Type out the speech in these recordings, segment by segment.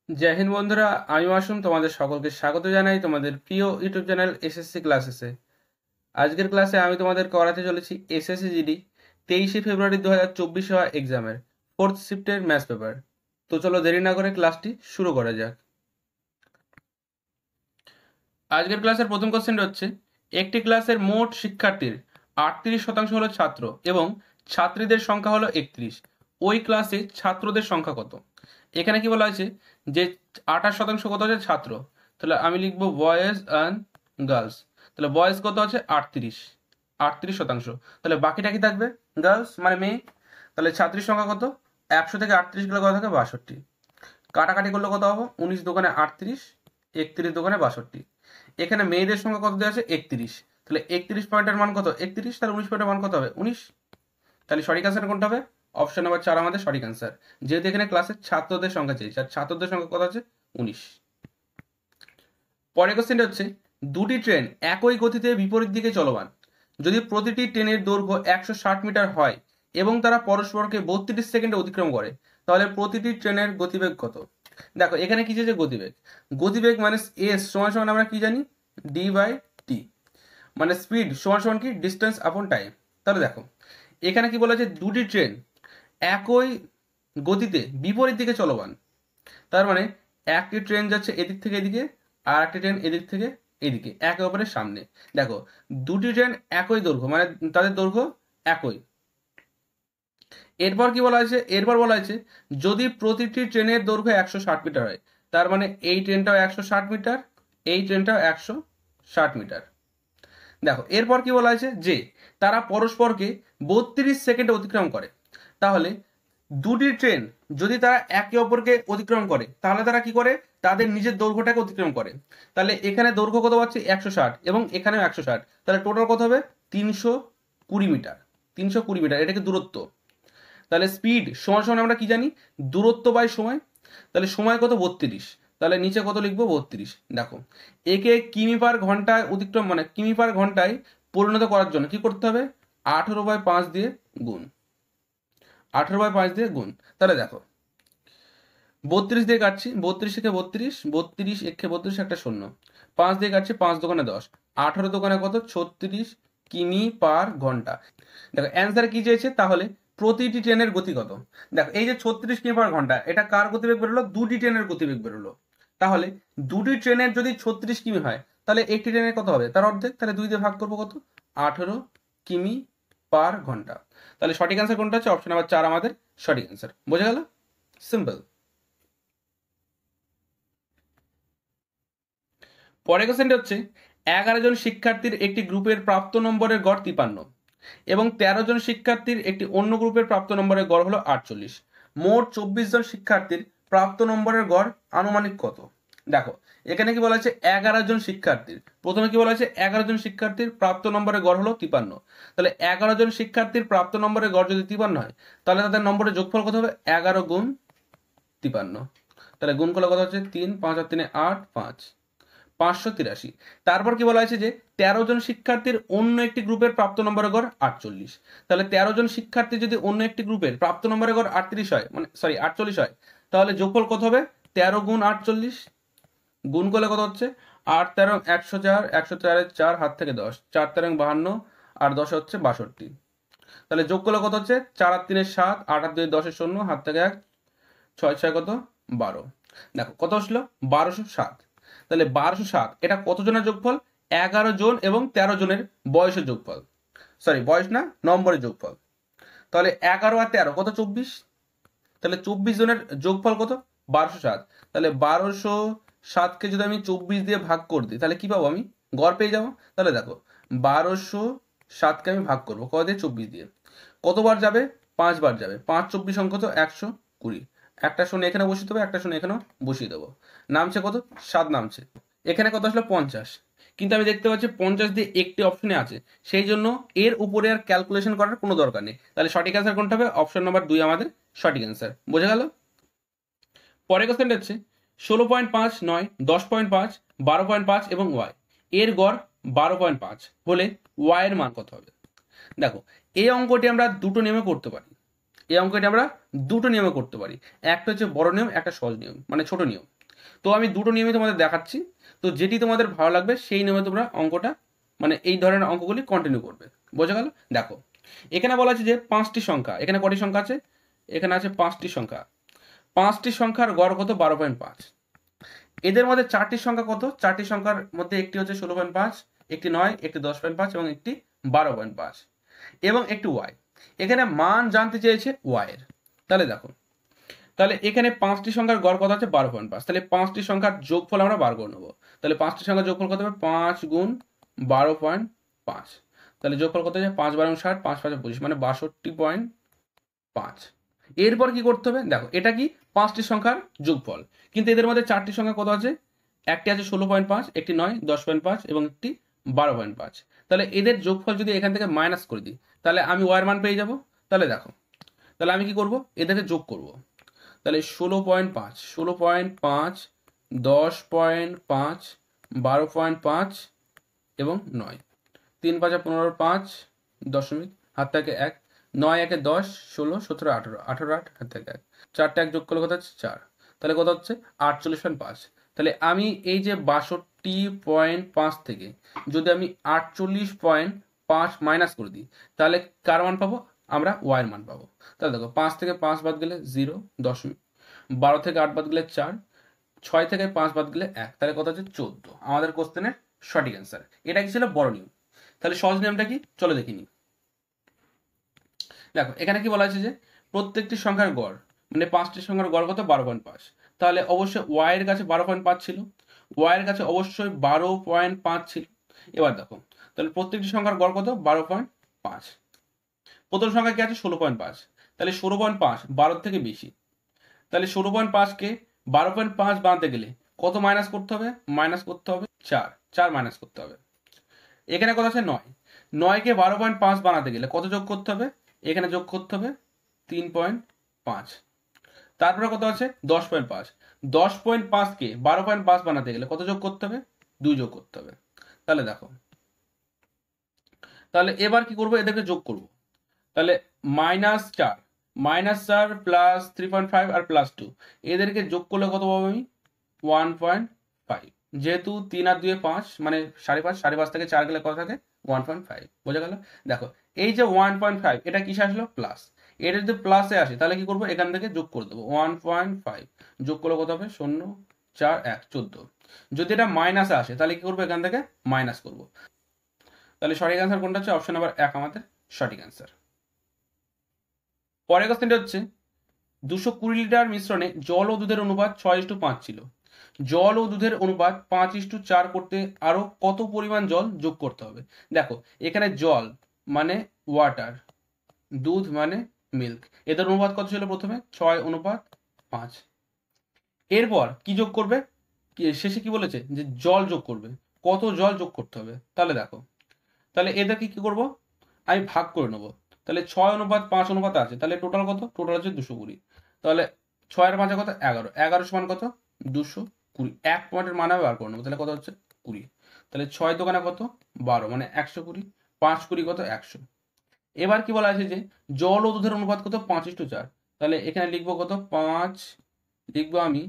জয় হিন্দ বন্ধুরা, আমি মাসুম তোমাদের সকলকে স্বাগত জানাই তোমাদের প্রিয় ইউটিউব চ্যানেল এসএসসি ক্লাসেসে। আজকের ক্লাসে আমি তোমাদের করাতে চলেছি এসএসসি জিডি 23শে ফেব্রুয়ারি 2024 হওয়া এক্সামের 4th শিফটের ম্যাথস পেপার। তো চলো দেরি না করে ক্লাসটি শুরু করা যাক। আজকের ক্লাসের প্রথম কোশ্চেনটা হচ্ছে, একটি ক্লাসের মোট শিক্ষার্থীর 38% হলো ছাত্র এবং ছাত্রীদের সংখ্যা হলো 31। ওই ক্লাসে ছাত্রদের সংখ্যা কত? এখানে কি বলা আছে যে 28% কত আছে ছাত্র, তাহলে আমি লিখবো বয়েজ অ্যান্ড গার্লস। তাহলে বয়েজ কত আছে 38%, তাহলে বাকিটা কি থাকবে গার্লস মানে মেয়ে। তাহলে ছাত্রীর সংখ্যা কত? 100 থেকে 38 গেলে কত থাকে 62। কাটাকাটি করলে কত হবো? 19 দোকানে 38, 31 দোকানে 62। এখানে মেয়েদের সংখ্যা কত দেওয়া আছে 31, তাহলে 31 পয়েন্টের মান কত 31, তাহলে 19 পয়েন্টের মান কত হবে 19। তাহলে সঠিক অ্যান্সার কোনটা হবে? অপশন নাম্বার 4 আমাদের সঠিক অ্যান্সার, যেহেতু এখানে ক্লাসের ছাত্রদের সংখ্যা চেয়েছে আর ছাত্রদের সংখ্যা কত আছে 19। পরের কোশ্চেনটা হচ্ছে, দুটি ট্রেন একই গতিতে বিপরীত দিকে চলমান, যদি প্রতিটি ট্রেনের দৈর্ঘ্য 160 মিটার হয় এবং তারা পরস্পরকে 32 সেকেন্ডে অতিক্রম করে, তাহলে প্রতিটি ট্রেনের গতিবেগ কত? দেখো এখানে কি চেয়েছে গতিবেগ। গতিবেগ মানে এস সমান সমান আমরা কি জানি, ডি বাই টি, মানে স্পিড সমান সমান কি ডিস্টেন্স আপন টাইম। তাহলে দেখো এখানে কি বলা আছে, দুটি ট্রেন একই গতিতে বিপরীত দিকে চলমান, তার মানে একটি ট্রেন যাচ্ছে এদিক থেকে এদিকে আর একটি ট্রেন এদিক থেকে এদিকে, একে অপরের সামনে। দেখো দুটি ট্রেন একই দৈর্ঘ্য মানে তাদের দৈর্ঘ্য একই। এরপর কি বলা হয়েছে, এরপর বলা হয়েছে যদি প্রতিটি ট্রেনের দৈর্ঘ্য 160 মিটার হয়, তার মানে এই ট্রেনটাও 160 মিটার, এই ট্রেনটাও 160 মিটার। দেখো এরপর কি বলা হয়েছে যে তারা পরস্পরকে 32 সেকেন্ডে অতিক্রম করে, তাহলে দুটি ট্রেন যদি তারা একে অপরকে অতিক্রম করে তাহলে তারা কি করে, তাদের নিজের দৈর্ঘ্যটাকে অতিক্রম করে। তাহলে এখানে দৈর্ঘ্য কত পাচ্ছি 160 এবং এখানেও 160, তাহলে টোটাল কত হবে 320 মিটার। 320 মিটার এটাকে দূরত্ব। তাহলে স্পিড সমান সমান আমরা কি জানি, দূরত্ব বাই সময়। তাহলে সময় কত 32, তাহলে নিচে কত লিখবো 32। দেখো একে কিমি পার ঘন্টায় অতিক্রম মানে কিমি পার ঘন্টায় পরিণত করার জন্য কি করতে হবে, 18/5 দিয়ে গুণ, 18/5 দিয়ে গুণ। তাহলে দেখো 32 দিয়ে কাটছি, 32 একে 32, 32 একে 32 একটা শূন্য, 5 দিয়ে কাটছি, 5 দোকানে 10, 18 দোকানে কত 36 কিমি পার ঘন্টা। দেখো অ্যান্সার কি চেয়েছে, তাহলে প্রতিটি ট্রেনের গতি কত। দেখো এই যে 36 কিমি পার ঘন্টা, এটা কার গতিবেগ বেরোলো, দুটি ট্রেনের গতিবেগ বেরোলো। তাহলে দুটি ট্রেনের যদি 36 কিমি হয় তাহলে একটি ট্রেনের কত হবে, তার অর্ধেক, তাহলে 2 দিয়ে ভাগ করবো কত 18 কিমি পার ঘন্টা। তাহলে সঠিক অ্যান্সার কোনটা হচ্ছে, অপশন নাম্বার 4 আমাদের সঠিক অ্যান্সার। বোঝা গেল? সিম্পল। পরের কোশ্চেনটা হচ্ছে, 11 জন শিক্ষার্থীর একটি গ্রুপের প্রাপ্ত নম্বরের গড় 53 এবং 13 জন শিক্ষার্থীর একটি অন্য গ্রুপের প্রাপ্ত নম্বরের গড় হলো 48, মোট 24 জন শিক্ষার্থীর প্রাপ্ত নম্বরের গড় আনুমানিক কত? দেখো এখানে কি বলা হচ্ছে 11 জন শিক্ষার্থীর, প্রথমে কি বলা হচ্ছে 11 জন শিক্ষার্থীর প্রাপ্ত নম্বরের গড় হলো 53, তাহলে 11 জন শিক্ষার্থীর প্রাপ্ত নম্বরের গড় যদি 53 হয় তাহলে তাদের নম্বরের যোগফল কত হবে 11 গুণ 53। তাহলে গুণ করলে কত হচ্ছে 3, 5 আর 3 8, 5, 583। তারপর কি বলা হয়েছে যে 13 জন শিক্ষার্থীর অন্য একটি গ্রুপের প্রাপ্ত নম্বরের গড় 48, তাহলে 13 জন শিক্ষার্থী যদি অন্য একটি গ্রুপের প্রাপ্ত নম্বরের গড় 38 হয়, মানে সরি 48 হয়, তাহলে যোগফল কত হবে 13 গুণ 48। গুণ করলে কত হচ্ছে 8 13 104, 104 4 হাত থেকে 10, 4 13 52 আর 10 হচ্ছে 62। তাহলে যোগ করলে কত হচ্ছে 4 আর 3 7, 8 আর 2 10 শূন্য, হাত থেকে 1, 6 6 কত 12। দেখো কত আসলো 1207। তাহলে 1207 এটা কত জনের যোগফল, 11 জন এবং 13 জনের বয়সের যোগফল, সরি বয়স না নম্বরের যোগফল। তাহলে 11 আর 13 কত 24, তাহলে 24 জনের যোগফল কত 1207। তাহলে 1207কে যদি আমি 24 দিয়ে ভাগ করে দিই তাহলে কি পাবো, আমি গড় পেয়ে যাবো। তাহলে দেখো 1207কে আমি ভাগ করবো কত দিয়ে 24 দিয়ে, কতবার যাবে 5 বার যাবে, 5 24 অঙ্ক তো 120, একটা শূন্য এখানে বসিয়ে দেবো, একটা শূন্য এখানেও বসিয়ে দেবো, নামছে কত 7 নামছে। এখানে কত আসলে 50, কিন্তু আমি দেখতে পাচ্ছি 50 দিয়ে একটি অপশনে আছে, সেই জন্য এর উপরে আর ক্যালকুলেশন করার কোনো দরকার নেই। তাহলে সঠিক অ্যান্সার কোনটা হবে, অপশন নাম্বার 2 আমাদের সঠিক অ্যান্সার। বোঝা গেল? পরের কোশ্চেনটা হচ্ছে 16.5 9, 10.5, 12.5 এবং ওয়াই এর গড় 12.5 হলে ওয়াই এর মান কত হবে? দেখো এই অঙ্কটি আমরা দুটো নিয়মে করতে পারি, এই অঙ্কটি আমরা দুটো নিয়মে করতে পারি, একটা হচ্ছে বড় নিয়ম, একটা সহজ নিয়ম মানে ছোট নিয়ম। তো আমি দুটো নিয়মই তোমাদের দেখাচ্ছি, তো যেটি তোমাদের ভালো লাগবে সেই নিয়মে তোমরা অঙ্কটা মানে এই ধরনের অঙ্কগুলি কন্টিনিউ করবে। বোঝা গেল? দেখো এখানে বলা আছে যে 5টি সংখ্যা, এখানে কটি সংখ্যা আছে? এখানে আছে 5টি সংখ্যা। 5টি সংখ্যার গড় কত? 12.5। এদের মধ্যে 4টি সংখ্যা কত? 4টি সংখ্যার মধ্যে একটি হচ্ছে 16.5, একটি 9, একটি 10.5 এবং একটি 12.5 এবং একটি ওয়াই। এখানে মান জানতে চেয়েছে ওয়াই এর। তাহলে দেখো, তাহলে এখানে 5টি সংখ্যার গড় কত আছে? 12.5। তাহলে 5টি সংখ্যার যোগফল আমরা বার করে নেবো। তাহলে 5টি সংখ্যার যোগফল কত হবে? 5 গুণ 12.5। তাহলে যোগফল কত হচ্ছে? 5 12 60, 5 5 25, মানে 62.5। এরপর কি করতে হবে? দেখো এটা কি 5টি সংখ্যার যোগফল, কিন্তু এদের মধ্যে 4টি সংখ্যা কত আছে? একটি আছে 16.5, একটি 9, 10.5 এবং একটি 12.5। তাহলে এদের যোগফল যদি এখান থেকে মাইনাস করে দিই তাহলে আমি ওয়ার মান পেয়ে যাব। তাহলে দেখো, তাহলে আমি কি করব? এদেরকে যোগ করব। তাহলে 16.5, 16.5, 10.5, 12.5 এবং 9, 3 5 15, 5 দশমিক, হাত থেকে 1, 9 1 10, 16 17 18, 18 8, হাত থেকে 1, 4টা 1 যোগ করলে কত হচ্ছে? 4। তাহলে কত হচ্ছে? 48.5। তাহলে আমি এই যে 62.5 থেকে যদি আমি 48.5 মাইনাস করে দিই তাহলে কার মান পাবো? আমরা ওয়াইয়ের মান পাবো। তাহলে দেখো 5 থেকে 5 বাদ গেলে 0 দশমিক, 12 থেকে 8 বাদ গেলে 4, 6 থেকে 5 বাদ গেলে 1, তাহলে কত হচ্ছে? 14। আমাদের কোশ্চেনের সঠিক অ্যান্সার। এটা কি ছিল? বড় নিয়ম। তাহলে সহজ নিয়মটা কি? চলো দেখিনি। দেখো এখানে কি বলা আছে যে প্রত্যেকটি সংখ্যার গড়, মানে 5টি সংখ্যার গড় কত? 12.5। তাহলে অবশ্যই ওয়াই এর কাছে 12.5 ছিল, ওয়াই এর কাছে অবশ্যই 12.5 ছিল। এবার দেখো, তাহলে প্রত্যেকটি সংখ্যার গড় কত? 12.5। প্রথম সংখ্যা কি আছে? 16.5। তাহলে 16.5 12 থেকে বেশি। তাহলে 16.5কে 12.5 বানাতে গেলে কত মাইনাস করতে হবে? মাইনাস করতে হবে 4, 4 মাইনাস করতে হবে। এখানে কত আছে? 9, 9কে 12.5 বানাতে গেলে কত যোগ করতে হবে? এখানে যোগ করতে হবে 3.5। তারপরে কত আছে? 10.5, 10.5কে 12.5 বানাতে গেলে কত যোগ করতে হবে? 2 যোগ করতে হবে। তাহলে দেখো, তাহলে এবার কি করব? এদেরকে যোগ করব। তাহলে -4, -4 প্লাস 3.5 আর +2, এদেরকে যোগ করলে কত পাবো আমি? 1.5। যেহেতু 3 আর 2 5, মানে 5.5, 5.5 থেকে 4 গেলে কত থাকে? 1.5। বোঝা গেল? দেখো এই যে 1.5 এটা কিসে আসলো? প্লাস। এটা যদি প্লাসে আসে তাহলে কি করবো? এখান থেকে যোগ করে দেবো। 1.5 যোগ করলে কত হবে? 0 4 1 14। যদি এটা মাইনাসে আসে তাহলে কি করবো? এখান থেকে মাইনাস করব। তাহলে সঠিক অ্যান্সার কোনটা হচ্ছে? অপশন নাম্বার 1 আমাদের সঠিক অ্যান্সার। পরের কোশ্চেনটা হচ্ছে 220 লিটার মিশ্রণে জল ও দুধের অনুপাত 6:5 ছিল। জল ও দুধের অনুপাত 5:4 করতে আরো কত পরিমাণ জল যোগ করতে হবে? দেখো এখানে জল মানে ওয়াটার, দুধ মানে মিল্ক, এদের অনুপাত কত ছিল? প্রথমে 6:5। এরপর কি যোগ করবে? শেষে কি বলেছে? যে জল যোগ করবে। কত জল যোগ করতে হবে? তাহলে দেখো, তাহলে এদেরকে কি করব? আমি ভাগ করে নেবো। তাহলে 6:5 অনুপাত আছে, তাহলে টোটাল কত? টোটাল হচ্ছে 220। তাহলে 6 আর 5 কত? 11, 11 সমান কত? 220। 1 পয়েন্টের মান আমি বার করে নেবো, তাহলে কত হচ্ছে? 20। তাহলে 6 দোকানে কত? 12, মানে 120। 5 20 কত? 100। এবার কি বলা আছে যে জল ও দুধের অনুপাত কত? 5:4। তাহলে এখানে লিখবো কত? 5, লিখবো আমি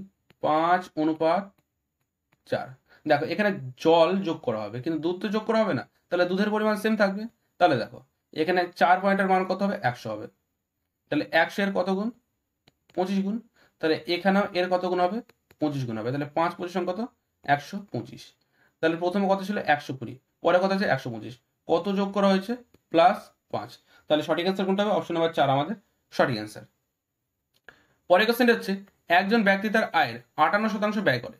5:4। দেখো এখানে জল যোগ করা হবে কিন্তু দুধ তো যোগ করা হবে না, তাহলে দুধের পরিমাণ সেম থাকবে। তাহলে দেখো এখানে 4 পয়েন্টের মান কত হবে? 100 হবে। তাহলে 100 এর কত গুণ? 25 গুণ। তাহলে এখানেও এর কত গুণ হবে? 25 গুণ হবে। তাহলে 5 পজিশন কত? 125। তাহলে প্রথমে কত ছিল? 120, পরে কত আছে? 125। কত যোগ করা হয়েছে? +5। তাহলে সঠিক অ্যান্সার কোনটা হবে? অপশন নাম্বার 4 আমাদের সঠিক অ্যান্সার। পরের কোশ্চেনটা হচ্ছে একজন ব্যক্তি তার আয়ের 58% ব্যয় করে,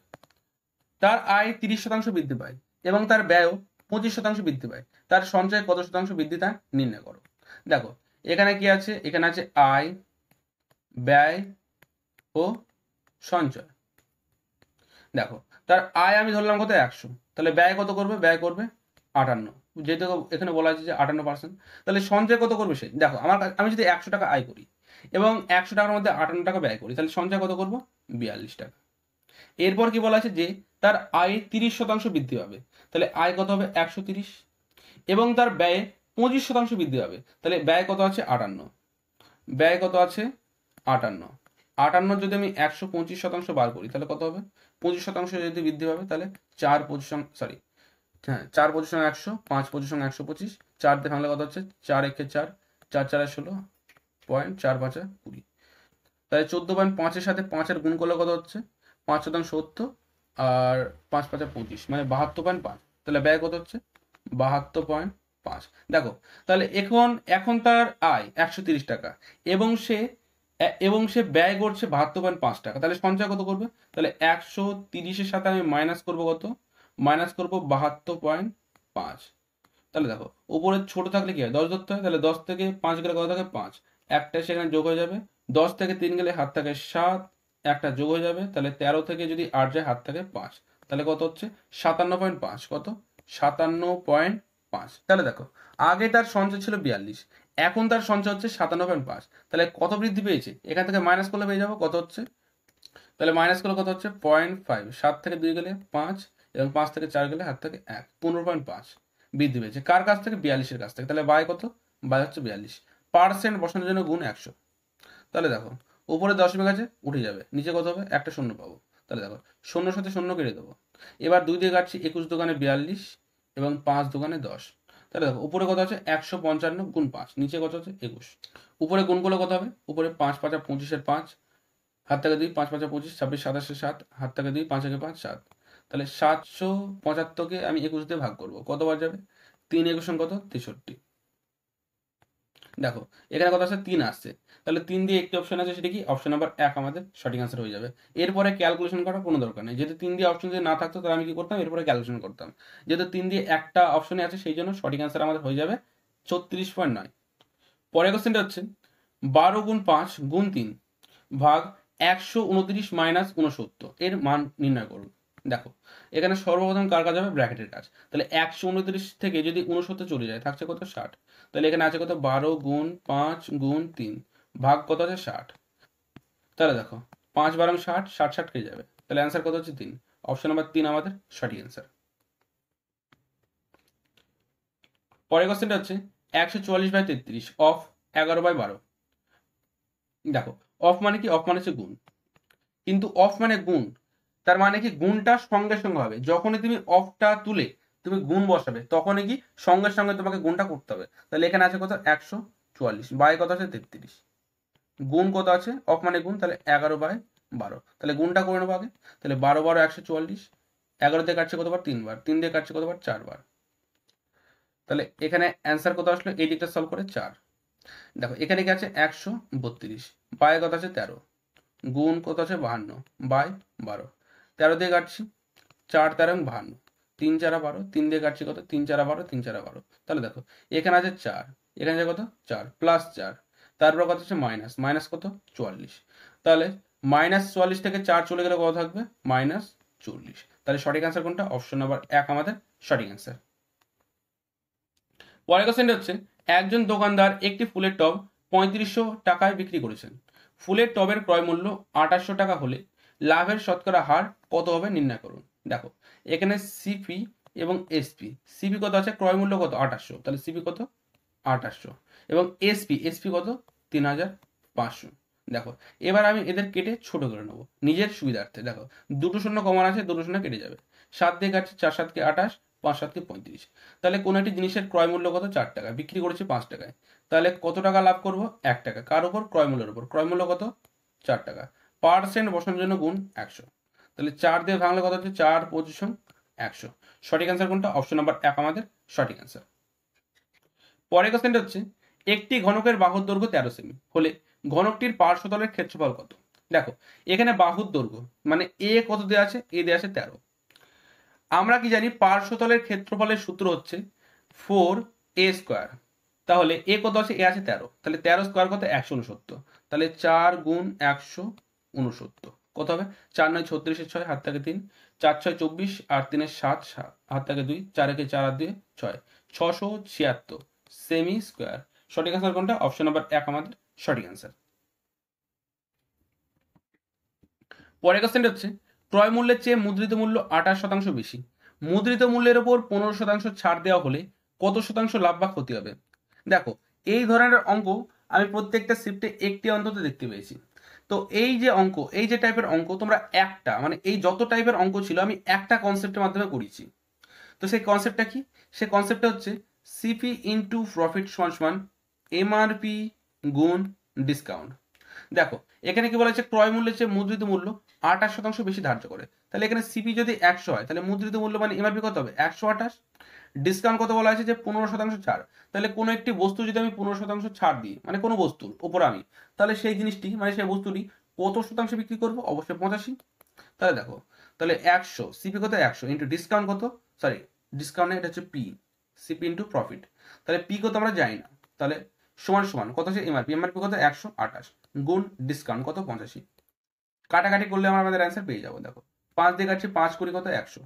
তার আয় 30% বৃদ্ধি পায় এবং তার ব্যয়ও 25% বৃদ্ধি পায়। তার সঞ্চয় কত শতাংশ বৃদ্ধি তা নির্ণয় করো। দেখো এখানে কি আছে? এখানে আছে আয়, ব্যয় ও সঞ্চয়। দেখো তার আয় আমি ধরলাম কত? 100। তাহলে ব্যয় কত করবে? ব্যয় করবে 58, যেহেতু এখানে বলা আছে যে 58%। তাহলে সঞ্চয় কত করবে সে? দেখো আমি যদি 100 টাকা আয় করি এবং 100 টাকার মধ্যে 58 টাকা ব্যয় করি তাহলে সঞ্চয় কত করবো? 42 টাকা। এরপর কি বলা আছে যে তার আয় 30% বৃদ্ধি পাবে, তাহলে আয় কত হবে? 130। এবং তার ব্যয়ে 25% বৃদ্ধি পাবে, তাহলে ব্যয় কত আছে? 58। ব্যয় কত আছে? 58। 58 যদি আমি 125% বার করি তাহলে কত হবে? 25% যদি বৃদ্ধি পাবে তাহলে 4 পজিশন, সরি, হ্যাঁ 4 পজিশন 100, 5 পজিশন 125, 4 দিয়ে ভাঙলে কত হচ্ছে? 4 একে 4, 4 4 16, পয়েন্ট 4 5 20, তাহলে 14.5 এর সাথে 5 এর গুণ করলে কত হচ্ছে? 5 শতাংশ 70 আর 5 5 25, মানে 72.5। তাহলে ব্যয় কত হচ্ছে? 72.5। দেখো তাহলে এখন এখন তার আয় 130 টাকা এবং সে ব্যয় করছে 72.5 টাকা। তাহলে সঞ্চয় কত করবে? তাহলে 130-এর সাথে আমি মাইনাস করবো কত? মাইনাস করবো 72.5। তাহলে দেখো উপরে ছোট থাকলে কি হয়? 10 ধরতে হয়, তাহলে 10 থেকে 5 গেলে কত থাকে? 5, একটা সেখানে যোগ হয়ে যাবে। 10 থেকে 3 গেলে হাত থাকে 7, একটা যোগ হয়ে যাবে। তাহলে 13 থেকে যদি 8 যায় হাত থাকে 5, তাহলে কত হচ্ছে? 57.5। কত? 57.5। তাহলে দেখো আগে তার সঞ্চয় ছিল 42, এখন তার সঞ্চয় হচ্ছে 57.5। তাহলে কত বৃদ্ধি পেয়েছে? এখান থেকে মাইনাস করলে পেয়ে যাবো কত হচ্ছে। তাহলে মাইনাস করলে কত হচ্ছে? 0.5। 7 থেকে 2 গেলে 5 এবং 5 থেকে 4 গেলে হাত থেকে 1, 15.5 বৃদ্ধি পেয়েছে। কার কাছ থেকে? 42-এর কাছ থেকে। তাহলে বাই কত? বাই হচ্ছে 42। পার্সেন্ট বসানোর জন্য গুণ 100। তাহলে দেখো উপরে দশমিক আছে, উঠে যাবে, নিচে কত হবে? একটা শূন্য পাবো। তাহলে দেখো শূন্যর সাথে শূন্য কেটে দেবো। এবার 2 দিয়ে কাটছি, 21 দোকানে 42 এবং 5 দোকানে 10। তাহলে দেখো উপরে কত আছে? 155 গুণ 5, নিচে কত আছে? 21। উপরে গুণ করলে কত হবে? উপরে 5 5 25-এর 5, হাত থেকে 2, 5 5 25, 26 27-এর 7, হাত থেকে 2, 5 একে 5 7। তাহলে 775-কে আমি 21 দিয়ে ভাগ করবো, কতবার যাবে? 3 21 কত? 63। দেখো এখানে কত আছে? 3 আসছে। তাহলে 3 দিয়ে একটি অপশন আছে, সেটা কি? অপশন নাম্বার 1 আমাদের সঠিক আনসার হয়ে যাবে। এরপরে ক্যালকুলেশন করার কোনো দরকার নেই। যেহেতু 3 দিয়ে অপশন যদি না থাকতো তাহলে আমি কি করতাম? এরপরে ক্যালকুলেশন করতাম। যেহেতু 3 দিয়ে একটা অপশনে আছে সেই জন্য সঠিক আনসার আমাদের হয়ে যাবে 36.9। পরের কোশ্চেনটা হচ্ছে 12 গুণ 5 গুণ 3 ভাগ 129 মাইনাস 69 এর মান নির্ণয় করুন। দেখো এখানে সর্বপ্রথম কার কাজ হবে? ব্র্যাকেটের কাজ। তাহলে 129 থেকে যদি 69 চলে যায় থাকছে কত? 60। তাহলে এখানে আছে কত? 12 গুণ 5 গুণ 3 ভাগ কত আছে? 60। তাহলে দেখো 5 12 60, 60 60 কেটে যাবে। তাহলে অ্যান্সার কত হচ্ছে? 3। অপশন নাম্বার 3 আমাদের সঠিক অ্যান্সার। পরের কোশ্চেনটা হচ্ছে 144/33 অফ 11/12। দেখো অফ মানে কি? অফ মানে হচ্ছে গুণ, কিন্তু অফ মানে গুণ, তার মানে কি গুণটা সঙ্গে সঙ্গে হবে। যখনই তুমি অফটা তুলে তুমি গুণ বসাবে তখনই কি সঙ্গে সঙ্গে তোমাকে গুণটা করতে হবে। তাহলে এখানে আছে কত? 144 বাই কত আছে? 33। গুণ কত আছে? অফ মানে গুণ, তাহলে 11/12। তাহলে গুণটা করে নেবো আগে। তাহলে 12 12 144, 11 দিয়ে কাটছে কতবার? 3 বার, 3 দিয়ে কাটছে কতবার? 4 বার। তাহলে এখানে অ্যান্সার কত আসলো? এই দিকটা সলভ করে 4। দেখো এখানে কি আছে? 132 বাই কত আছে? 13, গুণ কত আছে? 52 বাই 12। 13 দিয়ে কাটছি, 4 13 52, 3 4 12, 3 দিয়ে কাটছি কত? 3 4 12, 3 4 12। তাহলে দেখো এখানে আছে 4, এখানে আছে কত? 4 প্লাস 4, তারপর কত হচ্ছে? মাইনাস, মাইনাস কত? 44। তাহলে -44 থেকে 4 চলে গেলে কত থাকবে? -40। তাহলে সঠিক অ্যান্সার কোনটা? অপশন নাম্বার 1 আমাদের সঠিক অ্যান্সার। পরের কোশ্চেনটা হচ্ছে একজন দোকানদার একটি ফুলের টব 3500 টাকায় বিক্রি করেছেন। ফুলের টবের ক্রয় মূল্য 2800 টাকা হলে লাভের শতকরা হার কত হবে নির্ণয় করুন। দেখো এখানে সিপি এবং এসপি। সিপি কত আছে? ক্রয় মূল্য কত? 2800, তাহলে সিপি কত? 2800 এবং এসপি কত? 3500। দেখো এবার আমি এদের কেটে ছোট করে নেবো নিজের সুবিধার্থে। দেখো দুটো শূন্য কমন আছে, দুটো শূন্য কেটে যাবে। 7 দিয়ে কাটছে, 4 7 28, 5 7 35। তাহলে কোনো একটি জিনিসের ক্রয় মূল্য কত? 4 টাকা, বিক্রি করেছে 5 টাকায়। তাহলে কত টাকা লাভ করব? 1 টাকা। কার উপর? ক্রয় মূল্যের উপর। ক্রয় মূল্য কত? 4 টাকা। পার্সেন্ট বসানোর জন্য গুণ 100। তাহলে 4 দিয়ে ভাঙলে কত হচ্ছে? 4 25 100। সঠিক অ্যান্সার কোনটা? অপশন নাম্বার 1 আমাদের সঠিক অ্যান্সার। পরের কোশ্চেনটা হচ্ছে একটি ঘনকের বাহুর দৈর্ঘ্য 13 সেমি হলে ঘনকটির পার্শ্বতলের ক্ষেত্রফল কত? দেখো এখানে বাহুর দৈর্ঘ্য মানে এ কত দেওয়া আছে? এ দেওয়া আছে 13। আমরা কি জানি? পার্শ্বতলের ক্ষেত্রফলের সূত্র হচ্ছে 4a²। তাহলে এ কত আছে? এ আছে 13, তাহলে 13 স্কোয়ার কত? 169। তাহলে 4 গুণ 169 কত হবে? 4 9 36 6, হাত থেকে 3, 4 6 24 আর 3 7, হাত থেকে 2, 4 একে 4 আর 2 6, 676 সেমি স্কোয়ার। সঠিক অ্যান্সার কোনটা? অপশন নাম্বার 1 আমাদের সঠিক অ্যান্সার। পরের কোশ্চেনটা হচ্ছে ক্রয় মূল্যের চেয়ে মুদ্রিত মূল্য 28% বেশি। মুদ্রিত মূল্যের ওপর 15% ছাড় দেওয়া হলে কত শতাংশ লাভ বা ক্ষতি হবে? দেখো এই ধরনের অঙ্ক আমি প্রত্যেকটা শিফটে একটি অন্তত দেখতে পেয়েছি। তো এই যে অঙ্ক, এই যে টাইপের অঙ্ক তোমরা একটা মানে এই যত টাইপের অঙ্ক ছিল আমি একটা কনসেপ্টের মাধ্যমে করিয়েছি। তো সেই কনসেপ্টটা কি? সেই কনসেপ্টটা হচ্ছে সিপি ইন্টু প্রফিট সমান সমান এমআরপি গুণ ডিসকাউন্ট। দেখো এখানে কি বলা হচ্ছে, ক্রয় মূল্যের চেয়ে মুদ্রিত মূল্য 28% বেশি ধার্য করে। তাহলে এখানে সিপি যদি 100 হয় তাহলে মুদ্রিত মূল্য মানে এমআরপি কত হবে? 128। ডিসকাউন্ট কত বলা হয়েছে? যে 15% ছাড়। তাহলে কোনো একটি বস্তু যদি আমি 15% ছাড় দিই, মানে কোনো বস্তুর ওপর আমি, তাহলে সেই জিনিসটি মানে সেই বস্তুটি কত শতাংশ বিক্রি করবো? অবশ্যই 85। তাহলে দেখো, তাহলে 100 সিপি কত? 100 ইন্টু ডিসকাউন্ট কত, সরি ডিসকাউন্ট এটা হচ্ছে পি, সিপি ইন্টু প্রফিট। তাহলে পি কত আমরা জানি না, তাহলে সমান সমান কত হচ্ছে এমআরপি, এমআরপি কত? 128 গুণ ডিসকাউন্ট কত? 85। কাটাকাটি করলে আমরা আমাদের অ্যান্সার পেয়ে যাবো। দেখো 5 দিয়ে কাটছি 5 কুড়ি কত? 100,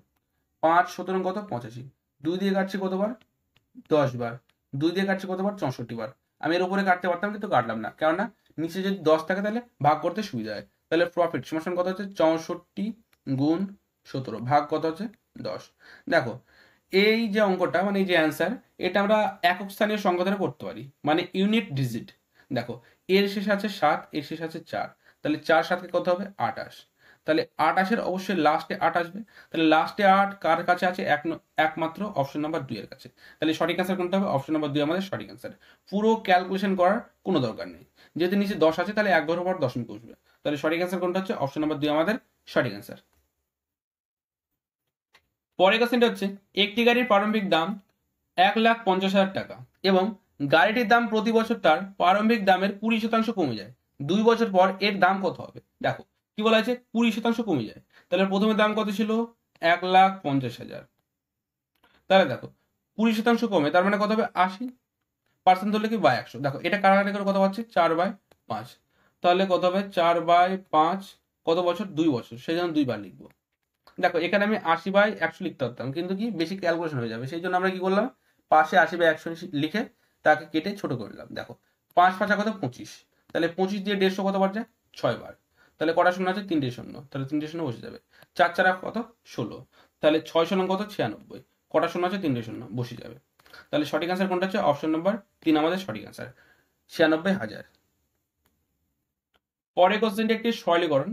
5 17 কত? 85, 2 দিয়ে কাটছি কতবার? 10 বার, 2 দিয়ে কাটছি কতবার? 64 বার। আমি এর উপরে কাটতে পারতাম কিন্তু কাটলাম না, কেননা নিচে যদি 10 থাকে তাহলে ভাগ করতে সুবিধা হয়। তাহলে প্রফিট সমান কত হচ্ছে? 64 গুণ 17 ভাগ কত হচ্ছে? 10। দেখো এই যে অঙ্কটা মানে এই যে অ্যান্সার, এটা আমরা একক স্থানীয় সংখ্যা ধরে করতে পারি, মানে ইউনিট ডিজিট। দেখো এর শেষে আছে 7, এর শেষে আছে 4, তাহলে 4 7 কত হবে? 28। তাহলে 28-এর অবশ্যই লাস্টে 8 আসবে। তাহলে লাস্টে 8 কার কাছে আছে? একমাত্র অপশন নাম্বার 2 এর কাছে। তাহলে সঠিক অ্যান্সার কোনটা হবে? অপশন নাম্বার 2 আমাদের সঠিক অ্যান্সার। পুরো ক্যালকুলেশন করার কোনো দরকার নেই, যেহেতু নিচে 10 আছে তাহলে 1 ঘরের পর দশমিক বসবে। তাহলে সঠিক অ্যান্সার কোনটা হচ্ছে? অপশন নাম্বার 2 আমাদের সঠিক অ্যান্সার। পরের কোশ্চেনটা হচ্ছে, একটি গাড়ির প্রারম্ভিক দাম 1,50,000 টাকা এবং গাড়িটির দাম প্রতি বছর তার প্রারম্ভিক দামের 20% কমে যায়। 2 বছর পর এর দাম কত হবে? দেখো কি বলা আছে? 20% কমে যায়। তাহলে প্রথমে দাম কত ছিল? 1,50,000। তাহলে দেখো 20% কমে, তার মানে কত হবে? 80% ধরলে কি বাই 100। দেখো এটা কাটাকাটি করে কত পাচ্ছি? 4/5। তাহলে কত হবে? 4/5 কত বছর? 2 বছর, সেই জন্য 2 বার লিখবো। দেখো এখানে আমি 80/100 লিখতে পারতাম, কিন্তু কি বেশি ক্যালকুলেশন হয়ে যাবে, সেই জন্য আমরা কি করলাম? পাশে 80/100 লিখে তাকে কেটে ছোট করলাম। দেখো 5 5 কত? 25। তাহলে 25 দিয়ে 150 কত বার যায়? 6 বার। তাহলে কটা শূন্য আছে? 3টে শূন্য, তাহলে 3টে শূন্য বসে যাবে। 4 4 কত? 16। তাহলে 6 শূন্য কত? 96। কটা শূন্য আছে? 3টে শূন্য বসে যাবে। তাহলে সঠিক অ্যান্সার কোনটা হচ্ছে? অপশন নাম্বার 3 আমাদের সঠিক অ্যান্সার, 96,000। পরের কোশ্চেনটি একটি সরলীকরণ।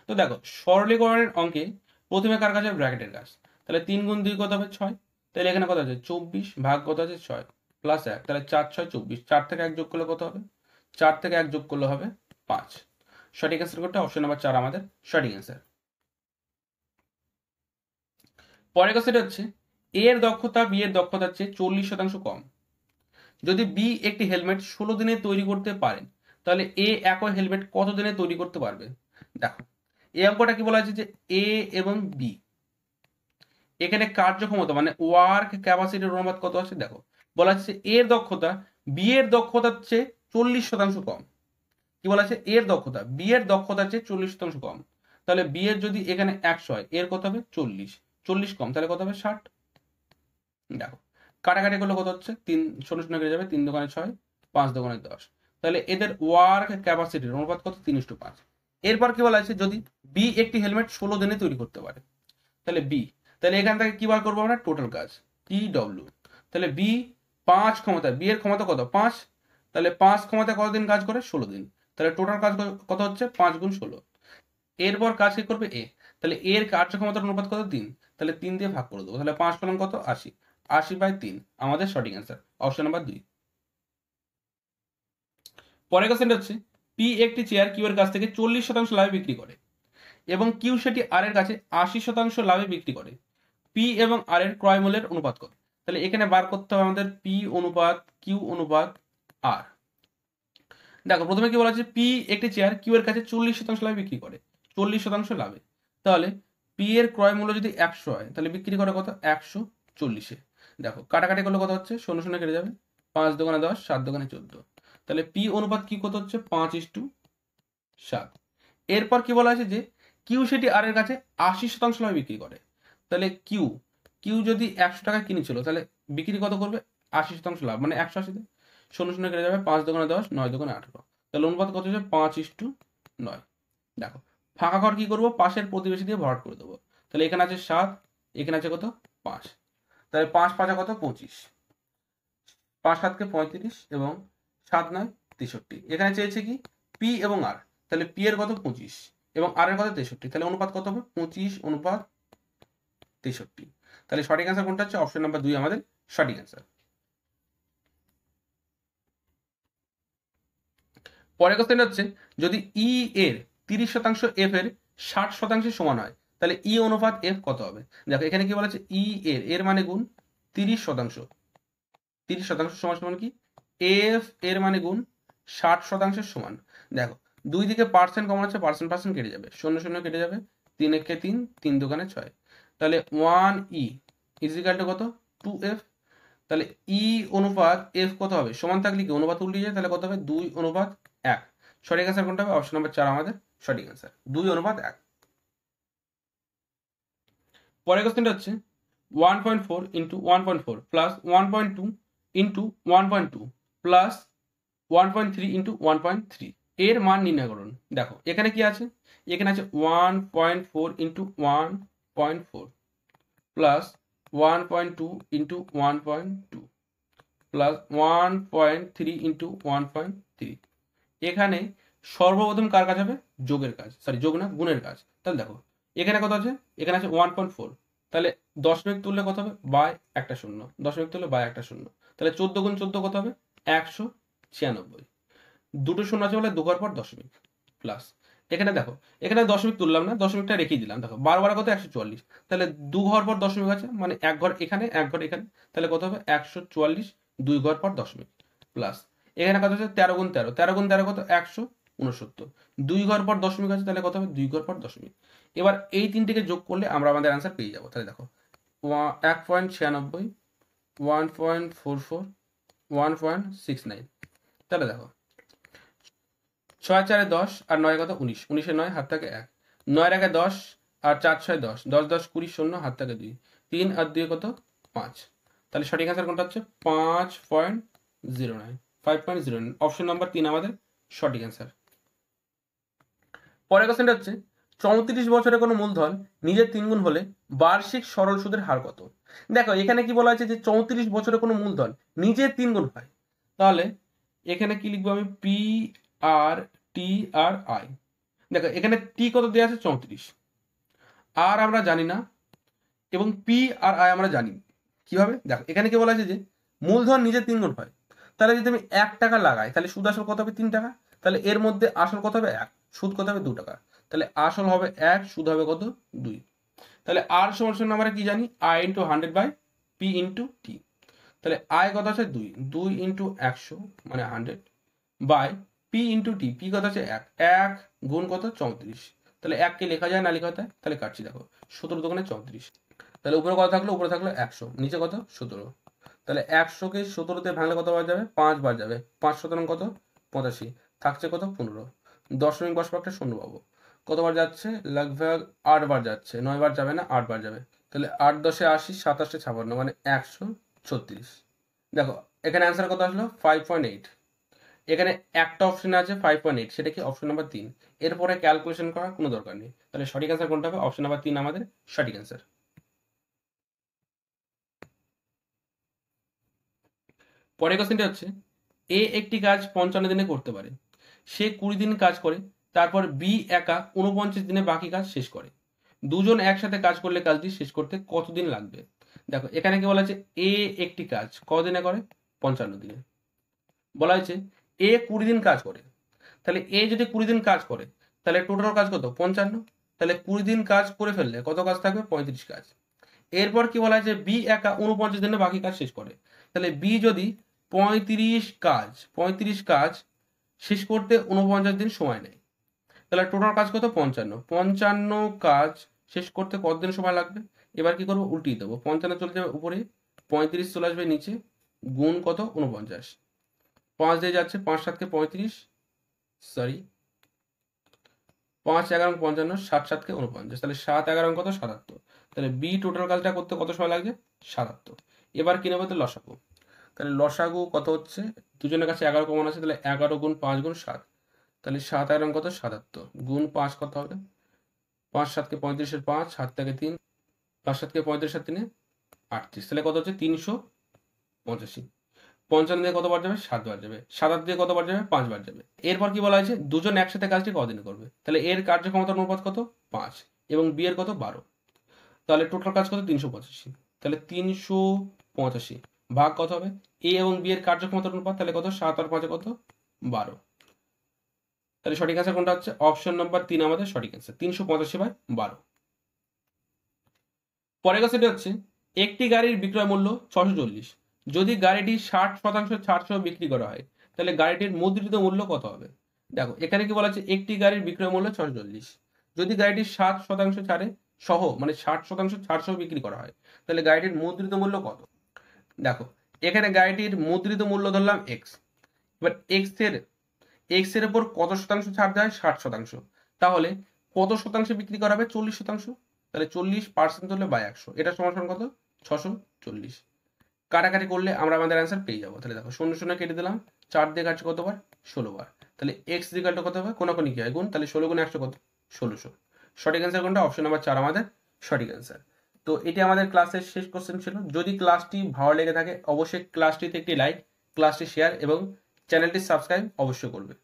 তো দেখো সরলীকরণের অঙ্কে প্রথমে কার কাছে? ব্র্যাকেটের কাজ। তাহলে 3 গুণ 2 কত হবে? 6। তাহলে এখানে কত আছে? 24 ভাগ কত আছে? 6 প্লাস 1, তাহলে 4 6 24। 4 থেকে 1 যোগ করলে কত হবে? 4 থেকে 1 যোগ করলে হবে 5। সঠিক অ্যান্সার কোনটা? অপশন নাম্বার 4 আমাদের সঠিক অ্যান্সার। পরের কোশ্চেনটা হচ্ছে, এ এর দক্ষতা বি এর দক্ষতার চেয়ে 40% কম। যদি বি একটি হেলমেট 16 দিনে তৈরি করতে পারেন, তাহলে এ একই হেলমেট কত দিনে তৈরি করতে পারবে? দেখো এই অঙ্কটা কি বলা আছে? যে এ এবং বি, এখানে কার্যক্ষমতা মানে ওয়ার্ক ক্যাপাসিটির অনুপাত কত আছে? দেখো বলা আছে এর দক্ষতা বি এর দক্ষতার চেয়ে 40% কম। কি বলা আছে? এর দক্ষতা বি এর দক্ষতার চেয়ে 40% কম। তাহলে বি এর যদি এখানে 100 হয়, এর কত হবে? 40, 40 কম, তাহলে কত হবে? 60। দেখো কাটাকাটি করলে কত হচ্ছে? 3 শূন্য শূন্য কেটে যাবে, 3 দোকানে 6, 5 দোকানে 10। তাহলে এদের ওয়ার্ক ক্যাপাসিটির অনুপাত কত? 3:5। এরপর কি বলা আছে? যদি বি একটি হেলমেট 16 দিনে তৈরি করতে পারে, তাহলে বি, তাহলে এখান থেকে কি বার করবো আমরা? টোটাল কাজ টি ডব্লিউ। তাহলে বি 5 ক্ষমতা, বি এর ক্ষমতা কত? 5। তাহলে 5 ক্ষমতা কতদিন কাজ করে? 16 দিন। তাহলে টোটাল কাজ কত হচ্ছে? 5 গুণ 16। এরপর কাজ কি করবে? এ, তাহলে এর কার্যক্ষমতার অনুপাত কত? 3। তাহলে 3 দিয়ে ভাগ করে দেবো। তাহলে 5 ফলন কত? 80, 80/3 আমাদের সঠিক অ্যান্সার, অপশন নাম্বার 2। পরের কোশ্চেনটা হচ্ছে, পি একটি চেয়ার কিউ এর কাছ থেকে 40% লাভে বিক্রি করে এবং কিউ সেটি আর এর কাছে 80% লাভে বিক্রি করে। পি এবং আর এর ক্রয় মূল্যের অনুপাত কত? তাহলে এখানে বার করতে হবে আমাদের পি অনুপাত কিউ অনুপাত আর। দেখো প্রথমে কি বলা আছে? পি একটি চেয়ার কিউ এর কাছে 40% লাভে বিক্রি করে, 40% লাভে। তাহলে পি এর ক্রয় মূল্য যদি 100 হয়, তাহলে বিক্রি করে কত? 140-এ। দেখো কাটাকাটি করলে কত হচ্ছে? শূন্য শূন্য কেটে যাবে, 5 দোকানে 10, 7 দোকানে 14। তাহলে পি অনুপাত কি কত হচ্ছে? 5:7। এরপর কি বলা আছে? যে কিউ সেটি আর এর কাছে 80% লাভে বিক্রি করে। তাহলে কিউ, কিউ যদি 100 টাকা কিনেছিল, তাহলে বিক্রি কত করবে? 80% লাভ, মানে 180-তে শূন্য শূন্য কেটে যাবে, 5 দোকানে 10, 9 দোকানে 18। তাহলে অনুপাত কত হচ্ছে? 5:9। দেখো ফাঁকা ঘর কি করবো? পাশের প্রতিবেশী দিয়ে ভরাট করে দেবো। তাহলে এখানে আছে 7, এখানে আছে কত? 5। তাহলে 5 5 কত? 25, 5 7 35 এবং 7 9 63। এখানে চেয়েছে কি? পি এবং আর। তাহলে পি এর কত 25 এবং আর এর কত 63, তাহলে অনুপাত কত হবে 25:63। তাহলে সঠিক অ্যান্সার কোনটা হচ্ছে? অপশন নাম্বার 2 আমাদের সঠিক অ্যান্সার। পরের কোশ্চেন হচ্ছে যদি ই এর 30% এফ এর 60% সমান হয় তাহলে ই অনুপাত এফ কত হবে? দেখো এখানে কি বলা আছে, ই এর মানে গুণ 30%, 30% সমান সমান কি এফ এর মানে গুণ 60% সমান। দেখো দুই দিকে পার্সেন্ট কমন আছে, পার্সেন্ট পার্সেন্ট কেটে যাবে, 0 0 কেটে যাবে, 3 একে 3, 3 দুগুণে 6, তাহলে 1 ই ইজ ইকুয়াল টু কত 2f। তাহলে ই অনুপাত এফ কত হবে? সমান থাকলে কি অনুপাত উল্টে যায়, তাহলে কত হবে 2:1। সঠিক অ্যান্সার কোনটা হবে? অপশন নাম্বার 4 আমাদের সঠিক অ্যান্সার, 2:1। পরের কোশ্চেনটা হচ্ছে 1.4 into 1.4 plus 1.2 into 1.2 plus 1.3 into 1.3 এর মান নির্ণয় করুন। দেখো এখানে কি আছে, এখানে আছে 1.4 into 1.4 plus 1.2 into 1.2 plus 1.3 into 1.3। এখানে সর্বপ্রথম কার কাজ হবে? যোগের কাজ, সরি যোগ না গুণের কাজ। তাহলে দেখো এখানে কত আছে, এখানে আছে 1.4, তাহলে দশমিক তুললে কত হবে? বাই একটা শূন্য, দশমিক তুললে বাই একটা শূন্য, তাহলে 14 গুণ 14 কত হবে? 196। দুটো শূন্য আছে বলে দু ঘর পর দশমিক প্লাস এখানে দেখো এখানে দশমিক তুললাম না, দশমিকটা রেখেই দিলাম। দেখো 12 কত 144, তাহলে দু ঘর পর দশমিক আছে মানে এক ঘর এখানে এক ঘর এখানে, তাহলে কত হবে 144, দুই ঘর পর দশমিক প্লাস এখানে কত আছে 13 গুণ 13, 13 গুণ 13 কত 169, দুই ঘর পর দশমিক আছে, তাহলে কত হবে দুই ঘর পর দশমিক। এবার এই তিনটিকে যোগ করলে আমরা আমাদের অ্যান্সার পেয়ে যাবো। তাহলে দেখো 1.96, 1.44, 1.69। তাহলে দেখো 6 4 10 আর 9 কত 19, 19 9 হাত থাকে 1, 9 1 10 আর 4 6 10, 10 10 20 0 হাত থাকে 2, 3 আর 2 কত 5। তাহলে সঠিক অ্যান্সার কোনটা হচ্ছে? 5.09, 5.09, অপশন নাম্বার 3 আমাদের সঠিক অ্যান্সার। পরের কোশ্চেনটা হচ্ছে 34 বছরের কোনো মূলধন নিজের 3 গুণ হলে বার্ষিক সরল সুদের হার কত? দেখো এখানে কি বলা আছে যে 34 বছরের কোনো মূলধন নিজের 3 গুণ হয়, তাহলে এখানে কি লিখবো আমি? P R T R I. দেখো এখানে টি কত দেওয়া আছে 34, আর আমরা জানি না, এবং পি আর আই আমরা জানি। কিভাবে? দেখো এখানে কি বলা আছে যে মূলধন নিজের 3 গুণ হয়, তাহলে যদি আমি 1 টাকা লাগাই তাহলে সুদ আসল কত হবে 3 টাকা, তাহলে এর মধ্যে আসল কত হবে 1, সুদ কত হবে 2 টাকা, তাহলে আসল হবে 1, সুদ হবে কত 2। তাহলে আর সমান সমান আমরা কি জানি? I into 100 by P into T. তাহলে আই কত আছে 2, 2 ইন্টু 100 মানে 100 by P into T, P কত আছে 1, 1 গুণ কত 34, তাহলে 1 কে লেখা যায় না লেখা যায়? তাহলে কাটছি, দেখো 17 দোকানে 34, তাহলে উপরে কত থাকলো? উপরে থাকলো 100, নিচে কত 17, তাহলে 100কে 17তে ভাঙলে কত বার যাবে? 5 বার যাবে, 5 17 কত 85, থাকছে কত 15, দশমিক বসবো একটা শূন্য পাবো, কতবার যাচ্ছে? লগভগ 8 বার যাচ্ছে, 9 বার যাবে না, 8 বার যাবে, তাহলে 8 10 80, 27 56 মানে 136। দেখো এখানে অ্যান্সার কত আসলো? 5.8। এখানে একটা অপশন আছে 5.8, সেটা কি? Option number 3। এরপরে ক্যালকুলেশন করার কোনো দরকার নেই, তাহলে সঠিক অ্যান্সার কোনটা হবে? অপশন নাম্বার 3 আমাদের সঠিক অ্যান্সার। পরের কোশ্চেনটা হচ্ছে এ একটি কাজ 55 দিনে করতে পারে, সে 20 দিন কাজ করে, তারপর বি একা 49 দিনে বাকি কাজ শেষ করে। দুজন একসাথে কাজ করলে কাজটি শেষ করতে কতদিন লাগবে? দেখো এখানে কি বলা আছে? এ একটি কাজ কদিনে করে? 55 দিনে। বলা হয়েছে এ 20 দিন কাজ করে, তাহলে এ যদি 20 দিন কাজ করে তাহলে টোটাল কাজ কত? 55, তাহলে 20 দিন কাজ করে ফেললে কত কাজ থাকবে? 35 কাজ। এরপর কি বলা হয়েছে? বি একা 49 দিনে বাকি কাজ শেষ করে, তাহলে বি যদি 35 কাজ শেষ করতে 49 দিন সময় নেয়, তাহলে টোটাল কাজ কত? 55 কাজ শেষ করতে কতদিন সময় লাগবে? এবার কি করবো? উল্টিয়ে দেবো, 55 চলে যাবে উপরে, 35 চলে আসবে নিচে, গুণ কত 49, 5 দিয়ে যাচ্ছে, 5 7 35, সরি 5 11 55, 7 7 49, তাহলে 7 11 কত 77, তাহলে বি টোটাল কাজটা করতে কত সময় লাগছে? 77। এবার কি নেবো? লসাগু, তাহলে লসাগু কত হচ্ছে? দুজনের কাছে 11 কমন আছে, তাহলে 11 গুণ 5 গুণ 7, তাহলে 7 11 কত 77, গুণ 5 কত হবে? 5 7 35 5, 7 থেকে 3, 5 7 35 3 38, তাহলে কত হচ্ছে? 385। 55 দিয়ে কতবার যাবে? 7 বার যাবে। 7 দিয়ে কতবার যাবে? 5 বার যাবে। এরপর কি বলা হয়েছে? দুজন একসাথে কাজটি কদিনে করবে? তাহলে এর কার্যক্ষমতার অনুপাত কত? 5 এবং বি এর কত? 12। তাহলে টোটাল কাজ কত? 385। তাহলে 385 ভাগ কত হবে? এ এবং বি এর কার্যক্ষমতার অনুপাত তাহলে কত? 7 আর 5 কত? 12। তাহলে সঠিক অ্যান্সার কোনটা হচ্ছে? অপশন নাম্বার 3 আমাদের সঠিক অ্যান্সার, 385/12। পরের কোশ্চেনটি হচ্ছে একটি গাড়ির বিক্রয় মূল্য 640। যদি গাড়িটি 60% ছাড় সহ বিক্রি করা হয় তাহলে গাড়িটির মুদ্রিত মূল্য কত হবে? দেখো এখানে কি বলা হচ্ছে? একটি গাড়ির বিক্রয় মূল্য 640, যদি গাড়িটি 60% ছাড়ে সহ মানে 60% ছাড় সহ বিক্রি করা হয় তাহলে গাড়িটির মুদ্রিত মূল্য কত? দেখো এখানে গাড়িটির মুদ্রিত মূল্য ধরলাম এক্স। এবার এক্স এর উপর কত শতাংশ ছাড় দেয়? 60%। তাহলে কত শতাংশে বিক্রি করা হবে? 40%। তাহলে 40% হলে বাই 100, এটা সমান সমান কত? 640। কাটাকাটি করলে আমরা আমাদের অ্যান্সার পেয়ে যাবো। তাহলে দেখো 0 0 কেটে দিলাম, 4 দিয়ে কাটছে কতবার? 16 বার। তাহলে এক্স ইকুয়ালটা কত হবে? কোনাকুনি কি হয়? গুণ। তাহলে 16 গুণ 100 কত? 1600। সঠিক অ্যান্সার কোনটা? অপশন নাম্বার 4 আমাদের সঠিক অ্যান্সার। তো এটি আমাদের ক্লাসের শেষ কোশ্চেন ছিল। যদি ক্লাসটি ভালো লেগে থাকে অবশ্যই ক্লাসটিতে একটি লাইক, ক্লাসটি শেয়ার এবং চ্যানেলটি সাবস্ক্রাইব অবশ্যই করবে।